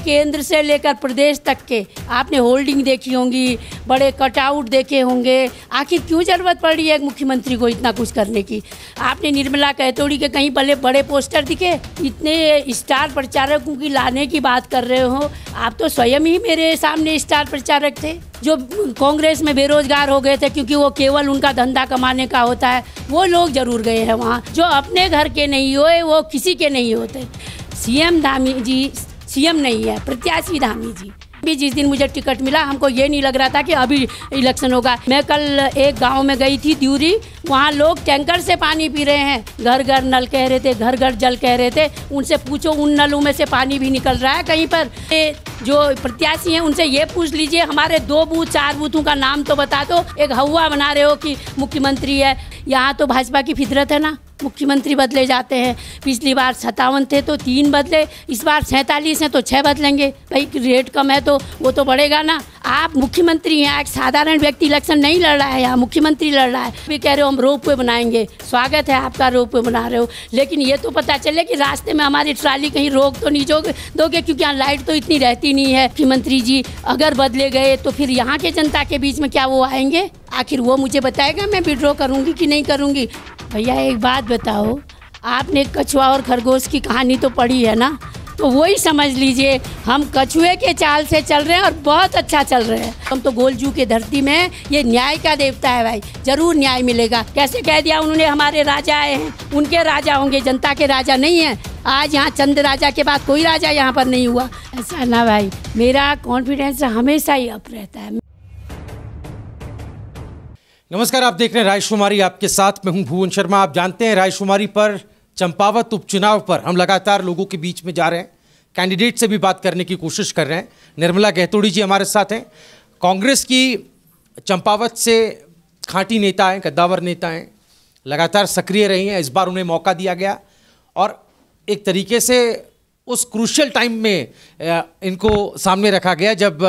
केंद्र से लेकर प्रदेश तक के आपने होल्डिंग देखी होंगी, बड़े कटआउट देखे होंगे। आखिर क्यों ज़रूरत पड़ रही है एक मुख्यमंत्री को इतना कुछ करने की? आपने निर्मला कहतोड़ी के कहीं बड़े बड़े पोस्टर दिखे? इतने स्टार प्रचारकों की लाने की बात कर रहे हो। आप तो स्वयं ही मेरे सामने स्टार प्रचारक थे जो कांग्रेस में बेरोजगार हो गए थे क्योंकि वो केवल उनका धंधा कमाने का होता है। वो लोग जरूर गए हैं वहाँ, जो अपने घर के नहीं हुए वो किसी के नहीं होते। सीएम धामी जी सीएम नहीं है, प्रत्याशी धामी जी भी। जिस दिन मुझे टिकट मिला हमको ये नहीं लग रहा था कि अभी इलेक्शन होगा। मैं कल एक गांव में गई थी द्यूरी, वहाँ लोग टैंकर से पानी पी रहे हैं। घर घर नल कह रहे थे, घर घर जल कह रहे थे। उनसे पूछो उन नलों में से पानी भी निकल रहा है कहीं पर? जो प्रत्याशी हैं उनसे ये पूछ लीजिए हमारे 2 बूथ 4 बूथों का नाम तो बता दो। एक हवा बना रहे हो कि मुख्यमंत्री है। यहाँ तो भाजपा की फितरत है ना, मुख्यमंत्री बदले जाते हैं। पिछली बार 57 थे तो 3 बदले, इस बार 47 हैं तो 6 बदलेंगे। भाई रेट कम है तो वो तो बढ़ेगा ना। आप मुख्यमंत्री हैं, एक साधारण व्यक्ति इलेक्शन नहीं लड़ रहा है, यहाँ मुख्यमंत्री लड़ रहा है। भी कह रहे हो हम रोप वे बनाएंगे, स्वागत है आपका, रोप वे बना रहे हो, लेकिन ये तो पता चले कि रास्ते में हमारी ट्राली कहीं रोक तो नहीं दोगे, क्योंकि यहाँ लाइट तो इतनी रहती नहीं है। मुख्यमंत्री जी अगर बदले गए तो फिर यहाँ के जनता के बीच में क्या वो आएंगे? आखिर वो मुझे बताएगा मैं विड्रॉ करूँगी कि नहीं करूँगी? भैया एक बात बताओ, आपने कछुआ और खरगोश की कहानी तो पढ़ी है ना, तो वही समझ लीजिए हम कछुए के चाल से चल रहे हैं और बहुत अच्छा चल रहे हैं। हम तो गोलजू के धरती में, ये न्याय का देवता है भाई, जरूर न्याय मिलेगा। कैसे कह दिया उन्होंने हमारे राजा आए हैं, उनके राजा होंगे, जनता के राजा नहीं हैं। आज यहाँ चंद राजा के बाद कोई राजा यहाँ पर नहीं हुआ, ऐसा ना भाई। मेरा कॉन्फिडेंस हमेशा ही अप रहता है। नमस्कार, आप देख रहे हैं रायशुमारी, आपके साथ मैं हूं भुवन शर्मा। आप जानते हैं रायशुमारी पर चंपावत उपचुनाव पर हम लगातार लोगों के बीच में जा रहे हैं, कैंडिडेट से भी बात करने की कोशिश कर रहे हैं। निर्मला कहतोड़ी जी हमारे साथ हैं, कांग्रेस की चंपावत से खांटी नेता हैं, कद्दावर नेता हैं, लगातार सक्रिय रही हैं। इस बार उन्हें मौका दिया गया और एक तरीके से उस क्रूशियल टाइम में इनको सामने रखा गया जब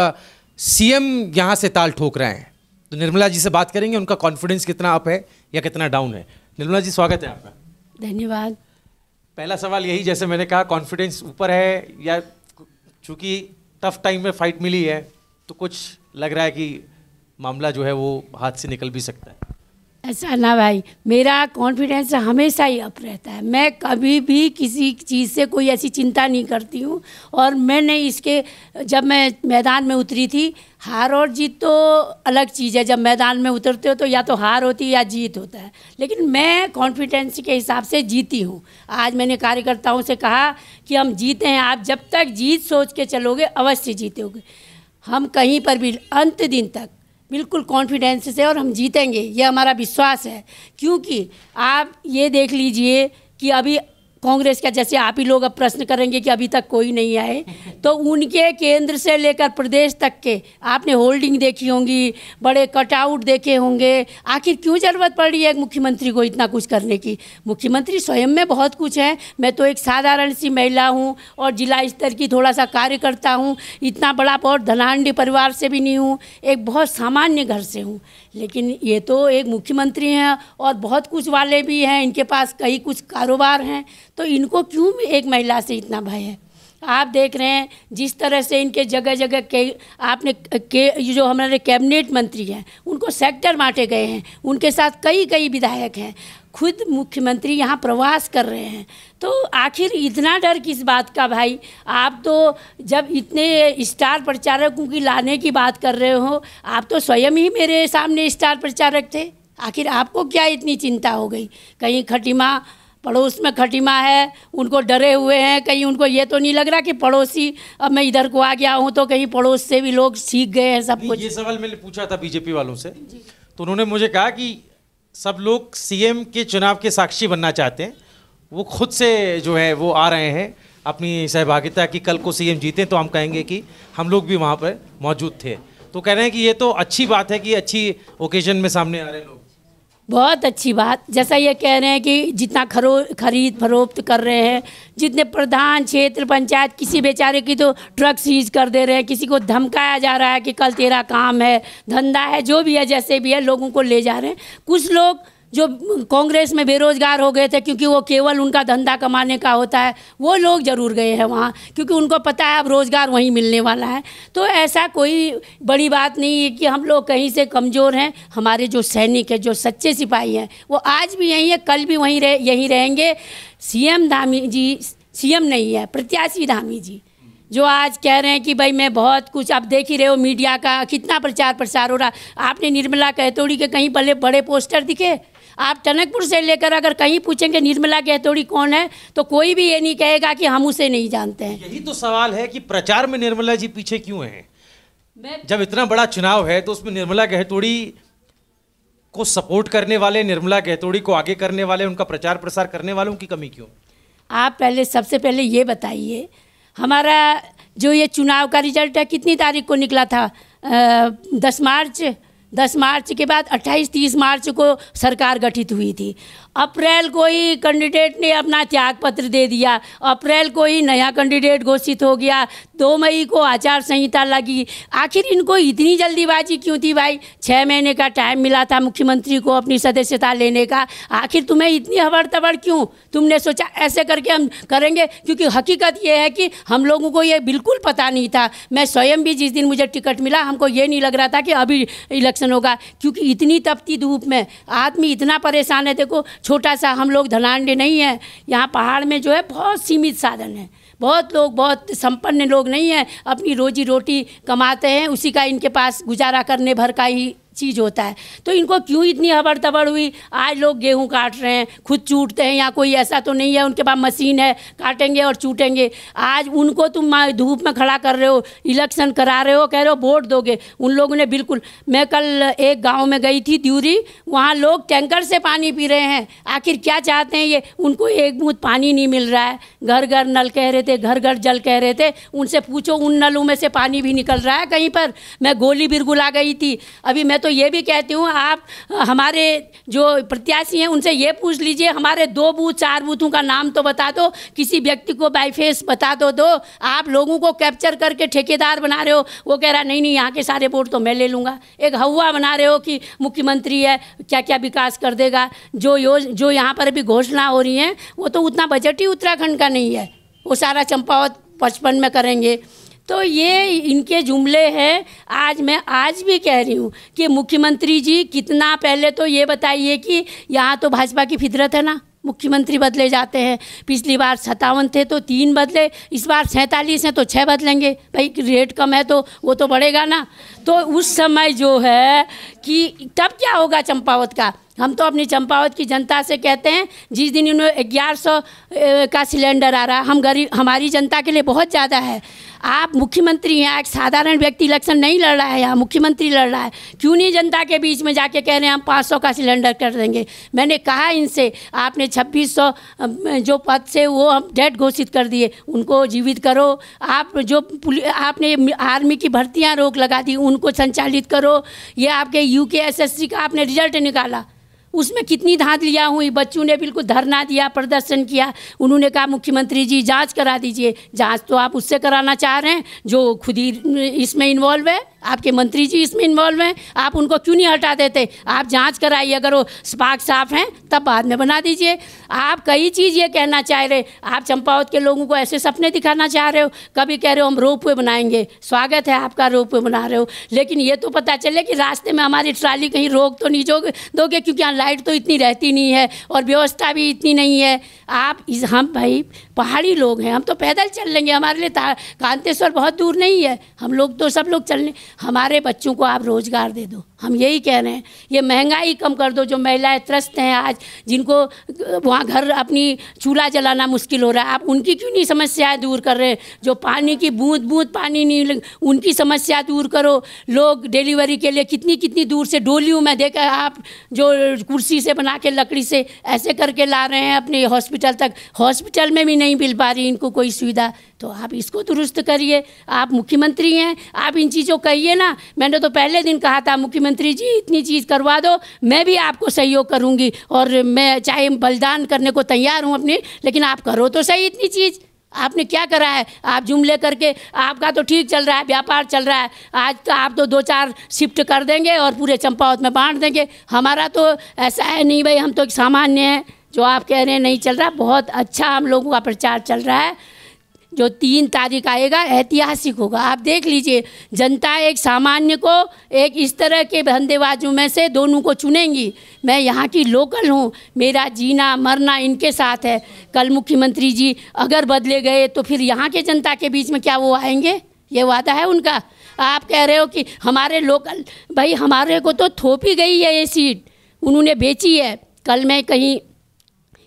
सीएम यहाँ से ताल ठोक रहे हैं। तो निर्मला जी से बात करेंगे, उनका कॉन्फिडेंस कितना अप है या कितना डाउन है। निर्मला जी स्वागत है आपका। धन्यवाद। पहला सवाल यही, जैसे मैंने कहा कॉन्फिडेंस ऊपर है या चूंकि टफ टाइम में फाइट मिली है तो कुछ लग रहा है कि मामला जो है वो हाथ से निकल भी सकता है? ऐसा ना भाई, मेरा कॉन्फिडेंस हमेशा ही अप रहता है। मैं कभी भी किसी चीज़ से कोई ऐसी चिंता नहीं करती हूँ। और मैंने इसके जब मैं मैदान में उतरी थी, हार और जीत तो अलग चीज़ है। जब मैदान में उतरते हो तो या तो हार होती है या जीत होता है, लेकिन मैं कॉन्फिडेंस के हिसाब से जीती हूँ। आज मैंने कार्यकर्ताओं से कहा कि हम जीते हैं, आप जब तक जीत सोच के चलोगे अवश्य जीतोगे। हम कहीं पर भी अंत दिन तक बिल्कुल कॉन्फिडेंस से, और हम जीतेंगे, ये हमारा विश्वास है। क्योंकि आप ये देख लीजिए कि अभी कांग्रेस का, जैसे आप ही लोग अब प्रश्न करेंगे कि अभी तक कोई नहीं आए, तो उनके केंद्र से लेकर प्रदेश तक के आपने होल्डिंग देखी होंगी, बड़े कटआउट देखे होंगे। आखिर क्यों ज़रूरत पड़ रही है एक मुख्यमंत्री को इतना कुछ करने की? मुख्यमंत्री स्वयं में बहुत कुछ है। मैं तो एक साधारण सी महिला हूँ और जिला स्तर की थोड़ा सा कार्यकर्ता हूँ। इतना बड़ा बहुत धनाढ़ परिवार से भी नहीं हूँ, एक बहुत सामान्य घर से हूँ। लेकिन ये तो एक मुख्यमंत्री हैं और बहुत कुछ वाले भी हैं, इनके पास कई कुछ कारोबार हैं, तो इनको क्यों एक महिला से इतना भय है? आप देख रहे हैं जिस तरह से इनके जगह जगह के आपने जो हमारे कैबिनेट मंत्री हैं उनको सेक्टर बांटे गए हैं, उनके साथ कई विधायक हैं, खुद मुख्यमंत्री यहाँ प्रवास कर रहे हैं। तो आखिर इतना डर किस बात का भाई? आप तो जब इतने स्टार प्रचारकों की लाने की बात कर रहे हो, आप तो स्वयं ही मेरे सामने स्टार प्रचारक थे। आखिर आपको क्या इतनी चिंता हो गई? कहीं खटीमा पड़ोस में खटीमा है, उनको डरे हुए हैं, कहीं उनको ये तो नहीं लग रहा कि पड़ोसी, अब मैं इधर को आ गया हूँ तो कहीं पड़ोस से भी लोग सीख गए हैं सब कुछ? ये सवाल मैंने पूछा था बीजेपी वालों से, तो उन्होंने मुझे कहा कि सब लोग सीएम के चुनाव के साक्षी बनना चाहते हैं। वो खुद से जो है वो आ रहे हैं अपनी सहभागिता की, कल को सीएम जीते तो हम कहेंगे कि हम लोग भी वहाँ पर मौजूद थे। तो कह रहे हैं कि ये तो अच्छी बात है कि अच्छी ओकेजन में सामने आ रहे लोग। बहुत अच्छी बात। जैसा ये कह रहे हैं कि जितना खरीद फरोख्त कर रहे हैं, जितने प्रधान क्षेत्र पंचायत, किसी बेचारे की तो ट्रक सीज कर दे रहे हैं, किसी को धमकाया जा रहा है कि कल तेरा काम है, धंधा है, जो भी है, जैसे भी है, लोगों को ले जा रहे हैं। कुछ लोग जो कांग्रेस में बेरोजगार हो गए थे क्योंकि वो केवल उनका धंधा कमाने का होता है, वो लोग ज़रूर गए हैं वहाँ क्योंकि उनको पता है अब रोज़गार वहीं मिलने वाला है। तो ऐसा कोई बड़ी बात नहीं है कि हम लोग कहीं से कमज़ोर हैं। हमारे जो सैनिक हैं, जो सच्चे सिपाही हैं, वो आज भी यहीं है, कल भी यहीं रहेंगे। सीएम धामी जी सीएम नहीं है, प्रत्याशी धामी जी जो आज कह रहे हैं कि भाई मैं बहुत कुछ, आप देख ही रहे हो मीडिया का कितना प्रचार प्रसार हो रहा। आपने निर्मला कहतोड़ी के कहीं बड़े बड़े पोस्टर दिखे? आप टनकपुर से लेकर अगर कहीं पूछेंगे निर्मला कहतोड़ी कौन है तो कोई भी ये नहीं कहेगा कि हम उसे नहीं जानते हैं। यही तो सवाल है कि प्रचार में निर्मला जी पीछे क्यों हैं? जब इतना बड़ा चुनाव है तो उसमें निर्मला कहतोड़ी को सपोर्ट करने वाले, निर्मला कहतोड़ी को आगे करने वाले, उनका प्रचार प्रसार करने वालों की कमी क्यों? आप सबसे पहले ये बताइए, हमारा जो ये चुनाव का रिजल्ट है कितनी तारीख को निकला था? 10 मार्च के बाद 28-30 मार्च को सरकार गठित हुई थी। अप्रैल को ही कैंडिडेट ने अपना त्याग पत्र दे दिया, अप्रैल को ही नया कैंडिडेट घोषित हो गया, 2 मई को आचार संहिता लगी। आखिर इनको इतनी जल्दीबाजी क्यों थी भाई? 6 महीने का टाइम मिला था मुख्यमंत्री को अपनी सदस्यता लेने का, आखिर तुम्हें इतनी हबड़ तबड़ क्यों? तुमने सोचा ऐसे करके हम करेंगे? क्योंकि हकीकत ये है कि हम लोगों को ये बिल्कुल पता नहीं था। मैं स्वयं भी जिस दिन मुझे टिकट मिला हमको ये नहीं लग रहा था कि अभी इलेक्शन होगा, क्योंकि इतनी तपती धूप में आदमी इतना परेशान है। देखो छोटा सा हम लोग धनाढ्य नहीं है, यहाँ पहाड़ में जो है बहुत सीमित साधन है, बहुत लोग बहुत संपन्न लोग नहीं हैं, अपनी रोजी रोटी कमाते हैं, उसी का इनके पास गुजारा करने भर का ही चीज़ होता है। तो इनको क्यों इतनी हबड़ तबड़ हुई? आज लोग गेहूं काट रहे हैं, खुद चूटते हैं, या कोई ऐसा तो नहीं है उनके पास मशीन है काटेंगे और चूटेंगे। आज उनको तुम धूप में खड़ा कर रहे हो, इलेक्शन करा रहे हो, कह रहे हो वोट दोगे। उन लोगों ने बिल्कुल, मैं कल एक गांव में गई थी द्यूरी, वहाँ लोग टैंकर से पानी पी रहे हैं। आखिर क्या चाहते हैं ये? उनको एक बूंद पानी नहीं मिल रहा है। घर घर नल कह रहे थे, घर घर जल कह रहे थे, उनसे पूछो उन नलों में से पानी भी निकल रहा है कहीं पर? मैं गोली बिरगुला गई थी। अभी मैं तो ये भी कहती हूँ, आप हमारे जो प्रत्याशी हैं उनसे ये पूछ लीजिए, हमारे 2 बूथ 4 बूथों का नाम तो बता दो, किसी व्यक्ति को बाई फेस बता दो। आप लोगों को कैप्चर करके ठेकेदार बना रहे हो। वो कह रहा नहीं यहाँ के सारे वोट तो मैं ले लूँगा। एक हवा बना रहे हो कि मुख्यमंत्री है, क्या क्या विकास कर देगा। जो यहाँ पर अभी घोषणा हो रही हैं वो तो उतना बजट ही उत्तराखंड का नहीं है, वो सारा चंपावत 55 में करेंगे। तो ये इनके जुमले हैं। मैं आज भी कह रही हूँ कि मुख्यमंत्री जी कितना, पहले तो ये बताइए कि यहाँ तो भाजपा की फितरत है ना, मुख्यमंत्री बदले जाते हैं। पिछली बार 57 थे तो 3 बदले, इस बार 47 हैं तो 6 बदलेंगे। भाई रेट कम है तो वो तो बढ़ेगा ना। तो उस समय जो है कि तब क्या होगा चंपावत का? हम तो अपनी चंपावत की जनता से कहते हैं, जिस दिन इन्होंने 1100 का सिलेंडर आ रहा, हमारी जनता के लिए बहुत ज़्यादा है। आप मुख्यमंत्री हैं, एक साधारण व्यक्ति इलेक्शन नहीं लड़ रहा है, यहाँ मुख्यमंत्री लड़ रहा है। क्यों नहीं जनता के बीच में जाके कह रहे हैं हम 500 का सिलेंडर कर देंगे? मैंने कहा इनसे, आपने 2600 जो पद से वो हम डेट घोषित कर दिए, उनको जीवित करो। आप जो आपने आर्मी की भर्तियाँ रोक लगा दी, उनको संचालित करो। ये आपके UKSSC का आपने रिजल्ट निकाला, उसमें कितनी धांधलियाँ हुई। बच्चों ने बिल्कुल धरना दिया, प्रदर्शन किया। उन्होंने कहा मुख्यमंत्री जी जांच करा दीजिए। जांच तो आप उससे कराना चाह रहे हैं जो खुद ही इसमें इन्वॉल्व है, आपके मंत्री जी इसमें इन्वॉल्व हैं। आप उनको क्यों नहीं हटा देते? आप जांच कराइए, अगर वो स्पार्क साफ हैं तब बाद में बना दीजिए। आप कई चीज़ ये कहना चाह रहे, आप चंपावत के लोगों को ऐसे सपने दिखाना चाह रहे हो। कभी कह रहे हो हम रोप वे बनाएंगे, स्वागत है आपका, रोप वे बना रहे हो, लेकिन ये तो पता चले कि रास्ते में हमारी ट्राली कहीं रोक तो नहीं दोगे, क्योंकि यहाँ लाइट तो इतनी रहती नहीं है और व्यवस्था भी इतनी नहीं है। हम भाई पहाड़ी लोग हैं, हम तो पैदल चल लेंगे, हमारे लिए कांतेश्वर बहुत दूर नहीं है, हम लोग तो सब लोग चलने। हमारे बच्चों को आप रोज़गार दे दो, हम यही कह रहे हैं। ये महंगाई कम कर दो। जो महिलाएं त्रस्त हैं आज, जिनको वहाँ घर अपनी चूल्हा जलाना मुश्किल हो रहा है, आप उनकी क्यों नहीं समस्याएं दूर कर रहे? जो पानी की बूंद बूंद पानी नहीं, उनकी समस्या दूर करो। लोग डिलीवरी के लिए कितनी कितनी दूर से डोलियों में देकर आप जो कुर्सी से बना के लकड़ी से ऐसे करके ला रहे हैं अपने हॉस्पिटल तक। हॉस्पिटल में भी नहीं मिल पा रही इनको कोई सुविधा। तो आप इसको दुरुस्त करिए। आप मुख्यमंत्री हैं, आप इन चीज़ों कहिए ना। मैंने तो पहले दिन कहा था मुख्यमंत्री जी इतनी चीज़ करवा दो, मैं भी आपको सहयोग करूंगी और मैं चाहे बलिदान करने को तैयार हूं अपने, लेकिन आप करो तो सही इतनी चीज़। आपने क्या करा है? आप जुमले करके आपका तो ठीक चल रहा है, व्यापार चल रहा है, आज तो आप तो 2-4 शिफ्ट कर देंगे और पूरे चंपावत में बांट देंगे। हमारा तो ऐसा है नहीं भाई, हम तो एक सामान्य हैं। जो आप कह रहे हैं नहीं चल रहा, बहुत अच्छा हम लोगों का प्रचार चल रहा है। जो 3 तारीख आएगा ऐतिहासिक होगा। आप देख लीजिए, जनता एक सामान्य को एक इस तरह के धंधेबाजों में से दोनों को चुनेंगी। मैं यहाँ की लोकल हूँ, मेरा जीना मरना इनके साथ है। कल मुख्यमंत्री जी अगर बदले गए तो फिर यहाँ के जनता के बीच में क्या वो आएंगे? ये वादा है उनका। आप कह रहे हो कि हमारे लोकल, भाई हमारे को तो थोपी गई है ये सीट, उन्होंने बेची है। कल मैं कहीं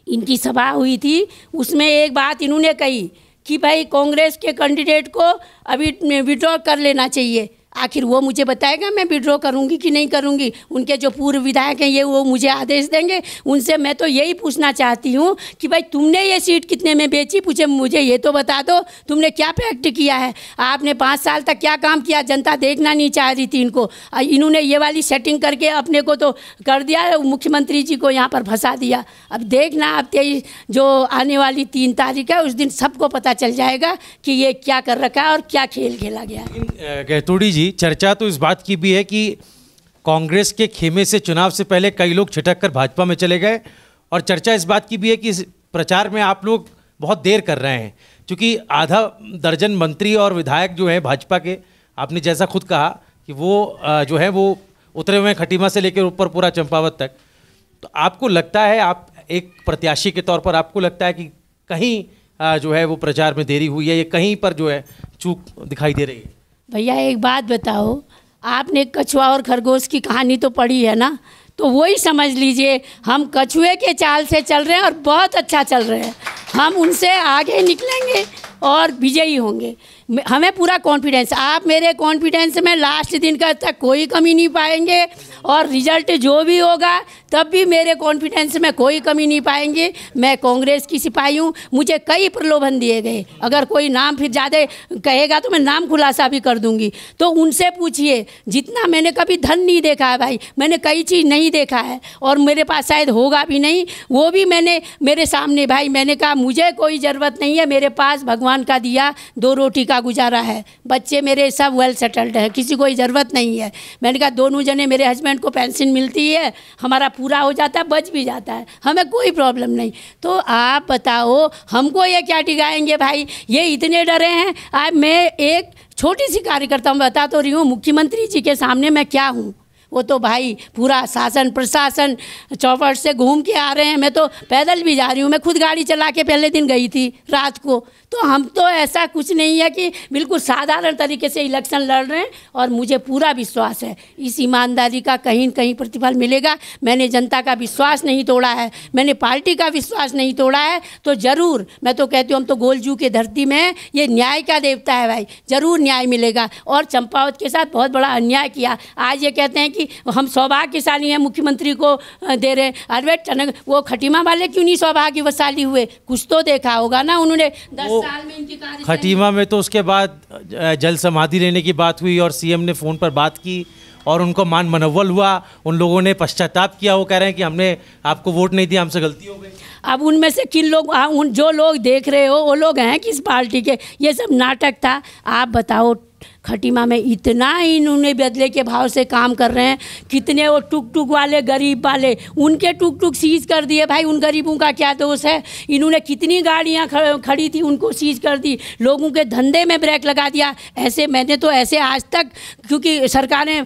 इनकी सभा हुई थी, उसमें एक बात इन्होंने कही कि भाई कांग्रेस के कैंडिडेट को अभी विड्रॉ कर लेना चाहिए। आखिर वो मुझे बताएगा मैं विड्रॉ करूंगी कि नहीं करूंगी? उनके जो पूर्व विधायक हैं ये वो मुझे आदेश देंगे। उनसे मैं तो यही पूछना चाहती हूँ कि भाई तुमने ये सीट कितने में बेची, पूछे मुझे ये तो बता दो। तुमने क्या फैक्ट किया है? आपने 5 साल तक क्या काम किया? जनता देखना नहीं चाह रही थी इनको। इन्होंने ये वाली सेटिंग करके अपने को तो कर दिया, मुख्यमंत्री जी को यहाँ पर फंसा दिया। अब देखना, अब 23 जो आने वाली 3 तारीख है उस दिन सबको पता चल जाएगा कि ये क्या कर रखा है और क्या खेल खेला गया है। गहतोड़ी जी, चर्चा तो इस बात की भी है कि कांग्रेस के खेमे से चुनाव से पहले कई लोग छिटक कर भाजपा में चले गए, और चर्चा इस बात की भी है कि इस प्रचार में आप लोग बहुत देर कर रहे हैं, क्योंकि आधा दर्जन मंत्री और विधायक जो हैं भाजपा के, आपने जैसा खुद कहा कि वो जो है वो उतरे हुए हैं खटीमा से लेकर ऊपर पूरा चंपावत तक। तो आपको लगता है, आप एक प्रत्याशी के तौर पर आपको लगता है कि कहीं जो है वो प्रचार में देरी हुई है, या कहीं पर जो है चूक दिखाई दे रही है? भैया एक बात बताओ, आपने कछुआ और खरगोश की कहानी तो पढ़ी है ना? तो वही समझ लीजिए, हम कछुए के चाल से चल रहे हैं और बहुत अच्छा चल रहे हैं। हम उनसे आगे निकलेंगे और विजयी होंगे, हमें पूरा कॉन्फिडेंस। आप मेरे कॉन्फिडेंस में लास्ट दिन का तक कोई कमी नहीं पाएंगे, और रिजल्ट जो भी होगा तब भी मेरे कॉन्फिडेंस में कोई कमी नहीं पाएंगे। मैं कांग्रेस की सिपाही हूँ, मुझे कई प्रलोभन दिए गए। अगर कोई नाम फिर ज़्यादा कहेगा तो मैं नाम खुलासा भी कर दूंगी। तो उनसे पूछिए, जितना मैंने कभी धन नहीं देखा है भाई, मैंने कई चीज़ नहीं देखा है, और मेरे पास शायद होगा भी नहीं, वो भी मैंने मेरे सामने भाई मैंने कहा मुझे कोई ज़रूरत नहीं है, मेरे पास भगवान का दिया 2 रोटी का गुजारा है, बच्चे मेरे सब वेल सेटल्ड है, किसी कोई ज़रूरत नहीं है। मैंने कहा दोनों जने, मेरे हस्बैंड को पेंशन मिलती है, हमारा पूरा हो जाता है, बच भी जाता है, हमें कोई प्रॉब्लम नहीं। तो आप बताओ हमको ये क्या टिकाएंगे भाई? ये इतने डरे हैं। आज मैं एक छोटी सी कार्यकर्ता हूँ, बता तो रही हूँ, मुख्यमंत्री जी के सामने मैं क्या हूँ? वो तो भाई पूरा शासन प्रशासन चौपट से घूम के आ रहे हैं, मैं तो पैदल भी जा रही हूँ, मैं खुद गाड़ी चला के पहले दिन गई थी रात को। तो हम तो ऐसा कुछ नहीं है कि बिल्कुल साधारण तरीके से इलेक्शन लड़ रहे हैं, और मुझे पूरा विश्वास है इस ईमानदारी का कहीं न कहीं प्रतिफल मिलेगा। मैंने जनता का विश्वास नहीं तोड़ा है, मैंने पार्टी का विश्वास नहीं तोड़ा है, तो ज़रूर मैं तो कहती हूँ हम तो गोलजू की धरती में, ये न्याय का देवता है भाई, ज़रूर न्याय मिलेगा। और चंपावत के साथ बहुत बड़ा अन्याय किया, आज ये कहते हैं कि हम सौभाग्यशाली हैं मुख्यमंत्री को दे रहे हैं। अरे वो खटीमा वाले क्यों नहीं सौभाग्यशाली हुए? कुछ तो देखा होगा ना उन्होंने 10 साल में इनकी कार्य। खटीमा में तो उसके बाद जल समाधि लेने की बात हुई और सीएम ने फ़ोन पर बात की और उनको मान मनव्वल हुआ, उन लोगों ने पश्चाताप किया, वो कह रहे हैं कि हमने आपको वोट नहीं दिया, हमसे गलती हो गई। अब उनमें से किन लोग, जो लोग देख रहे हो वो लोग हैं किस पार्टी के? ये सब नाटक था। आप बताओ खटीमा में इतना इन्होंने बदले के भाव से काम कर रहे हैं, कितने वो टुक टुक वाले गरीब वाले, उनके टुक टुक सीज कर दिए भाई। उन गरीबों का क्या दोष है? इन्होंने कितनी गाड़ियां खड़ी थी उनको सीज कर दी, लोगों के धंधे में ब्रेक लगा दिया। ऐसे मैंने तो ऐसे आज तक, क्योंकि सरकारें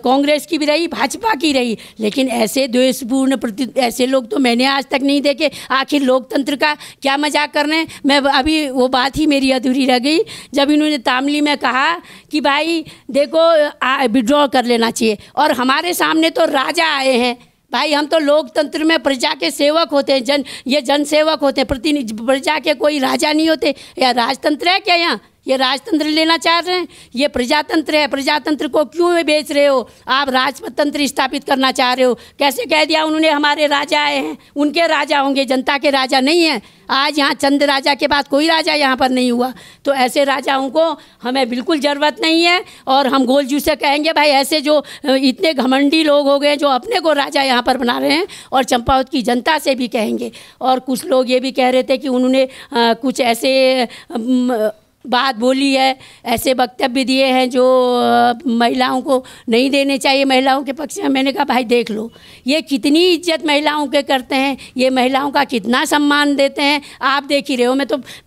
कांग्रेस की भी रही भाजपा की रही, लेकिन ऐसे द्वेषपूर्ण ऐसे लोग तो मैंने आज तक नहीं देखे। आखिर लोकतंत्र का क्या मजाक कर रहे हैं? मैं अभी वो बात ही मेरी अधूरी रह गई जब इन्होंने तामली में कहा कि भाई देखो विड्रॉ कर लेना चाहिए, और हमारे सामने तो राजा आए हैं भाई। हम तो लोकतंत्र में प्रजा के सेवक होते हैं, ये जन सेवक होते हैं, प्रतिनिधि प्रजा के, कोई राजा नहीं होते। या राजतंत्र है क्या यहाँ? ये राजतंत्र लेना चाह रहे हैं, ये प्रजातंत्र है। प्रजातंत्र को क्यों बेच रहे हो? आप राजतंत्र स्थापित करना चाह रहे हो। कैसे कह दिया उन्होंने हमारे राजा आए हैं, उनके राजा होंगे, जनता के राजा नहीं हैं। आज यहाँ चंद राजा के बाद कोई राजा यहाँ पर नहीं हुआ। तो ऐसे राजाओं को हमें बिल्कुल ज़रूरत नहीं है। और हम गोलजू से कहेंगे भाई, ऐसे जो इतने घमंडी लोग हो गए जो अपने को राजा यहाँ पर बना रहे हैं, और चंपावत की जनता से भी कहेंगे। और कुछ लोग ये भी कह रहे थे कि उन्होंने कुछ ऐसे बात बोली है, ऐसे वक्तव्य दिए हैं जो महिलाओं को नहीं देने चाहिए, महिलाओं के पक्ष में। मैंने कहा भाई देख लो, ये कितनी इज्जत महिलाओं के करते हैं, ये महिलाओं का कितना सम्मान देते हैं, आप देख ही रहे हो।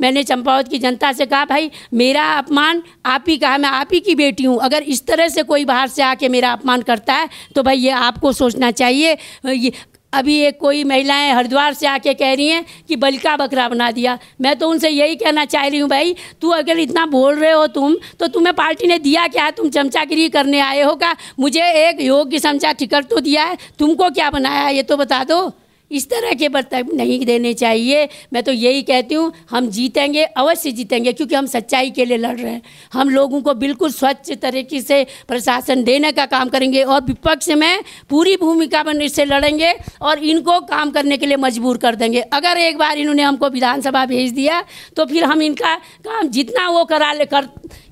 मैंने चंपावत की जनता से कहा भाई मेरा अपमान आप ही का, मैं आप ही की बेटी हूँ। अगर इस तरह से कोई बाहर से आके मेरा अपमान करता है तो भाई ये आपको सोचना चाहिए। ये अभी एक कोई महिलाएं हरिद्वार से आके कह रही हैं कि बलिका बकरा बना दिया। मैं तो उनसे यही कहना चाह रही हूँ भाई, तू अगर इतना बोल रहे हो तुम, तो तुम्हें पार्टी ने दिया क्या? तुम चमचागिरी करने आए हो क्या? मुझे एक योग्य समझा टिकट तो दिया है, तुमको क्या बनाया ये तो बता दो। इस तरह के बर्ताव नहीं देने चाहिए। मैं तो यही कहती हूँ, हम जीतेंगे, अवश्य जीतेंगे, क्योंकि हम सच्चाई के लिए लड़ रहे हैं। हम लोगों को बिल्कुल स्वच्छ तरीके से प्रशासन देने का काम करेंगे, और विपक्ष में पूरी भूमिका में इससे लड़ेंगे और इनको काम करने के लिए मजबूर कर देंगे। अगर एक बार इन्होंने हमको विधानसभा भेज दिया तो फिर हम इनका काम जितना वो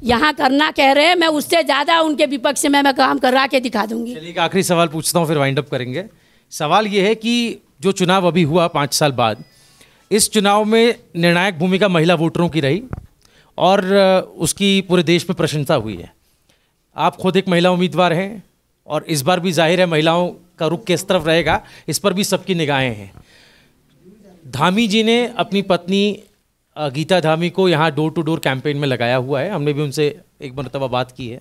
यहाँ करना कह रहे हैं, मैं उससे ज़्यादा उनके विपक्ष में मैं काम करा के दिखा दूँगी। चलिए, आखिरी सवाल पूछता हूँ, फिर वाइंड अप करेंगे। सवाल ये है कि जो चुनाव अभी हुआ 5 साल बाद, इस चुनाव में निर्णायक भूमिका महिला वोटरों की रही और उसकी पूरे देश में प्रशंसा हुई है। आप खुद एक महिला उम्मीदवार हैं और इस बार भी जाहिर है महिलाओं का रुख किस तरफ रहेगा, इस पर भी सबकी निगाहें हैं। धामी जी ने अपनी पत्नी गीता धामी को यहाँ डोर टू डोर कैंपेन में लगाया हुआ है, हमने भी उनसे एक मरतबा बात की है।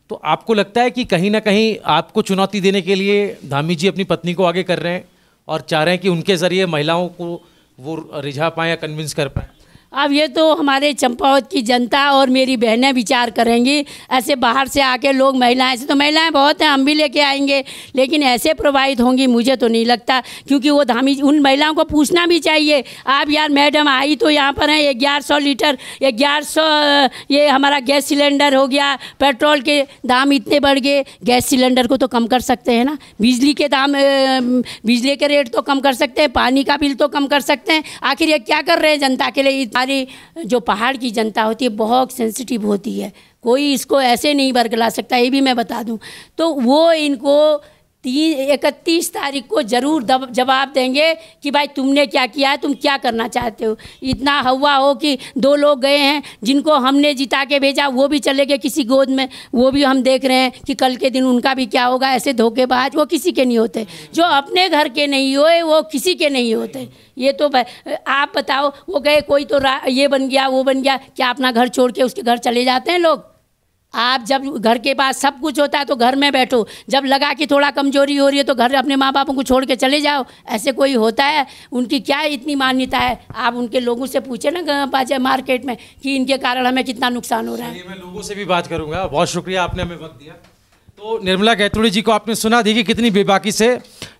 तो आपको लगता है कि कहीं ना कहीं आपको चुनौती देने के लिए धामी जी अपनी पत्नी को आगे कर रहे हैं और चाह रहे हैं कि उनके ज़रिए महिलाओं को वो रिझा पाएँ या कन्विंस कर पाएँ? अब ये तो हमारे चंपावत की जनता और मेरी बहनें विचार करेंगी। ऐसे बाहर से आके लोग महिलाएं, ऐसे तो महिलाएं बहुत हैं, हम भी लेके आएंगे, लेकिन ऐसे प्रभावित होंगी मुझे तो नहीं लगता, क्योंकि वो धामी उन महिलाओं को पूछना भी चाहिए। आप यार मैडम आई तो यहाँ पर हैं 1100 लीटर, 1100 ये हमारा गैस सिलेंडर हो गया, पेट्रोल के दाम इतने बढ़ गए, गैस सिलेंडर को तो कम कर सकते हैं ना, बिजली के दाम, बिजली के रेट तो कम कर सकते हैं, पानी का बिल तो कम कर सकते हैं। आखिर ये क्या कर रहे हैं जनता के लिए? हमारी जो पहाड़ की जनता होती है बहुत सेंसिटिव होती है, कोई इसको ऐसे नहीं बरगला सकता, ये भी मैं बता दूं। तो वो इनको 31 तारीख को ज़रूर जवाब देंगे कि भाई तुमने क्या किया है, तुम क्या करना चाहते हो। इतना हवा हो कि 2 लोग गए हैं जिनको हमने जिता के भेजा, वो भी चले गए किसी गोद में, वो भी हम देख रहे हैं कि कल के दिन उनका भी क्या होगा। ऐसे धोखेबाज वो किसी के नहीं होते, जो अपने घर के नहीं हुए वो किसी के नहीं होते। ये तो आप बताओ, वो गए कोई तो ये बन गया वो बन गया, क्या अपना घर छोड़ के उसके घर चले जाते हैं लोग? आप जब घर के पास सब कुछ होता है तो घर में बैठो, जब लगा कि थोड़ा कमजोरी हो रही है तो घर अपने माँ बापों को छोड़ के चले जाओ। ऐसे कोई होता है? उनकी क्या इतनी मान्यता है? आप उनके लोगों से पूछे ना मार्केट में कि इनके कारण हमें कितना नुकसान हो रहा है। मैं लोगों से भी बात करूंगा। बहुत शुक्रिया, आपने हमें वक्त दिया। तो निर्मला गैतोड़ी जी को आपने सुना, देखिए कितनी बेबाकी से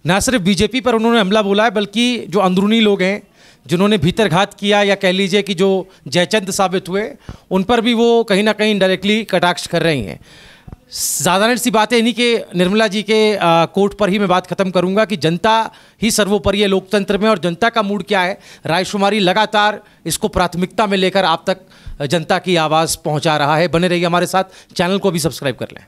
न सिर्फ बीजेपी पर उन्होंने हमला बोला है, बल्कि जो अंदरूनी लोग हैं जिन्होंने भीतरघात किया, या कह लीजिए कि जो जयचंद साबित हुए, उन पर भी वो कहीं ना कहीं डायरेक्टली कटाक्ष कर रही हैं। साधारण सी बात है, इन्हीं के निर्मला जी के कोर्ट पर ही मैं बात खत्म करूंगा कि जनता ही सर्वोपरि है लोकतंत्र में, और जनता का मूड क्या है। रायशुमारी लगातार इसको प्राथमिकता में लेकर आप तक जनता की आवाज़ पहुंचा रहा है। बने रहिए हमारे साथ, चैनल को भी सब्सक्राइब कर लें।